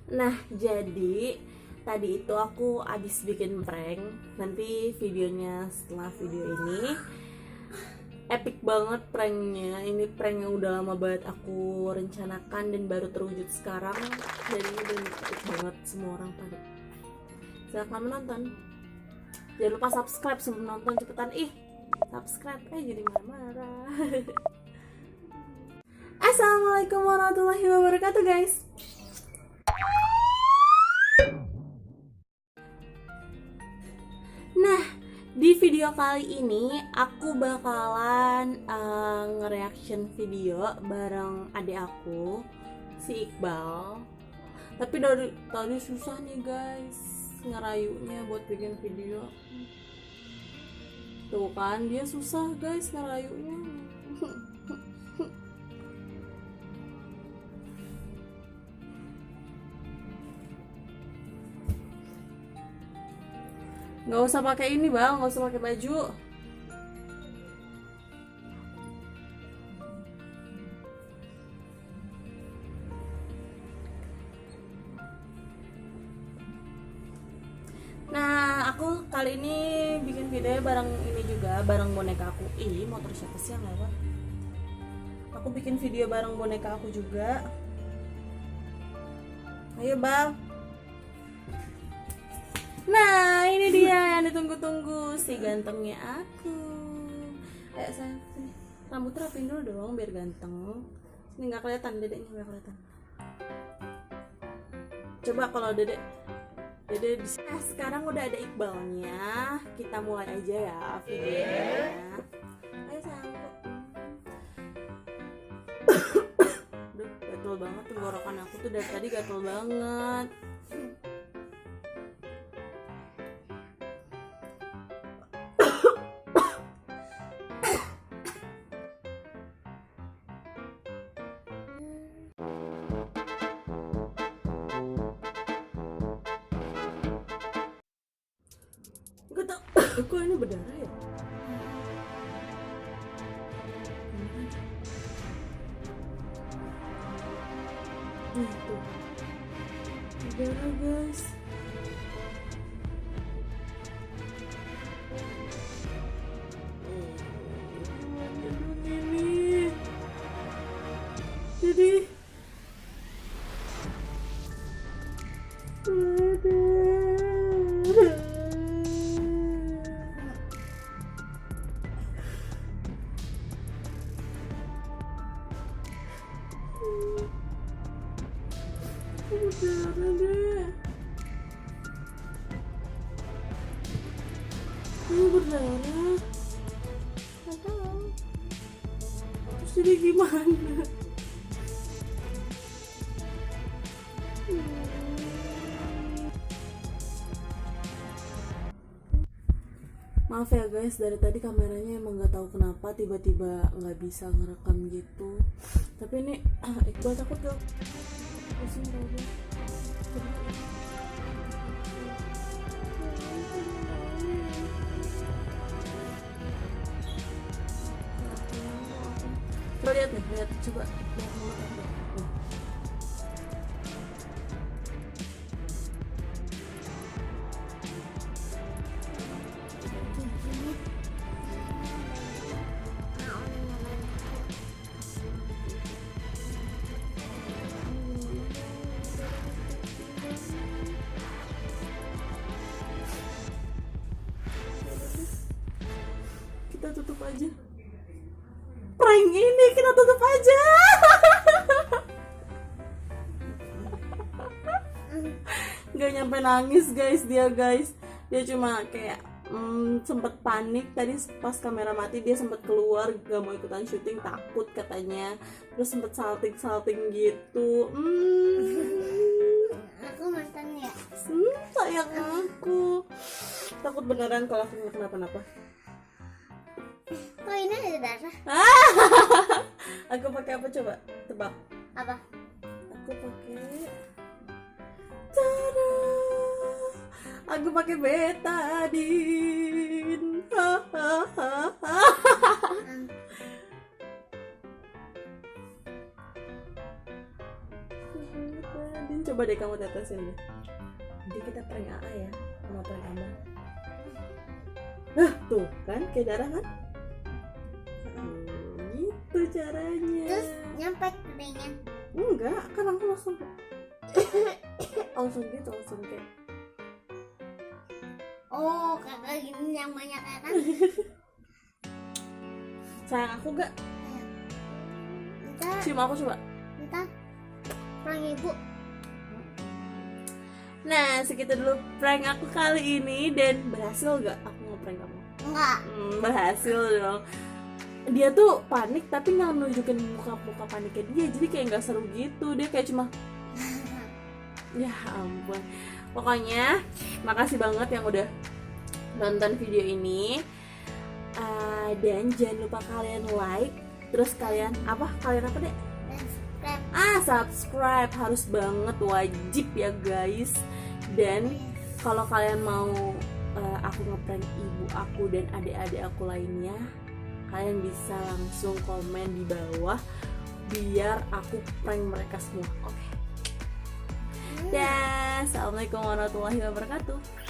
Nah, jadi tadi itu aku abis bikin prank. Nanti videonya setelah video ini epic banget pranknya. Ini prank yang udah lama banget aku rencanakan dan baru terwujud sekarang. Dan ini bener epic banget, semua orang pada silahkan menonton. Jangan lupa subscribe sebelum nonton, cepetan subscribe jadi marah-marah. Assalamualaikum warahmatullahi wabarakatuh guys. Nah, di video kali ini aku bakalan nge-reaction video bareng adik aku, si Iqbal. Tapi dari tadi susah nih guys ngerayunya buat bikin video. Tuh kan, dia susah guys ngerayunya. Nggak usah pakai ini bang, nggak usah pakai baju. Nah, aku kali ini bikin video bareng ini juga, bareng boneka aku. Ih, motor siapa sih yang lewat? Aku bikin video bareng boneka aku juga. Ayo bang. Nah, ini dia yang ditunggu-tunggu, si gantengnya aku. Ayo sayang, sini. Rambut rapiin dulu dong biar ganteng. Ini nggak kelihatan, dedeknya nggak kelihatan. Coba kalau dedek di nah, sekarang udah ada Iqbalnya. Kita mulai aja ya videonya. Ayo sayang. Duh, gatel banget tenggorokan aku tuh dari tadi, gatel banget. Gak tau, kok ini berdarah ya? Tuh, berdarah guys. Ini jadi berdarah deh. Ini berdarah. Gak tahu. Terus jadi gimana? Maaf ya guys, dari tadi kameranya emang nggak tahu kenapa tiba-tiba nggak bisa ngerekam gitu. Tapi ini Iqbal takut gak? Pusing tau gue. Coba lihat nih, lihat coba. Kita tutup aja. Prank ini kita tutup aja. Gak nyampe nangis guys dia guys. Dia cuma kayak sempet panik tadi pas kamera mati, dia sempet keluar gak mau ikutan syuting, takut katanya. Terus sempet salting gitu. Aku mantan ya. Sayang aku. Takut beneran kalau aku kenapa-napa. Kok ini ada darah? Aku pakai apa coba? Tebak. Apa? Aku pakai tada. Aku pakai betadine. Betadine Coba deh kamu tetesin deh. Jadi kita prank AA ya sama prank Amal. Tuh kan kayak darah kan? Gitu caranya. Terus nyampe keringnya. Enggak, kan aku langsung langsung gitu, langsung kayak Oh, kakak gini yang banyak kan? sayang aku gak? Kita Cium aku coba. prank ibu. Nah, segitu dulu prank aku kali ini. Dan berhasil gak aku nge-prank kamu? Enggak. Berhasil dong. Dia tuh panik tapi nggak nunjukin muka paniknya dia, jadi kayak nggak seru gitu. Dia kayak cuma ya ampun. Pokoknya makasih banget yang udah nonton video ini. Dan jangan lupa kalian like, terus kalian apa deh? Dan subscribe. Subscribe harus banget, wajib ya guys. Dan kalau kalian mau aku ngeprank ibu aku dan adik-adik aku lainnya, kalian bisa langsung komen di bawah biar aku prank mereka semua. Oke. Dan assalamualaikum warahmatullahi wabarakatuh.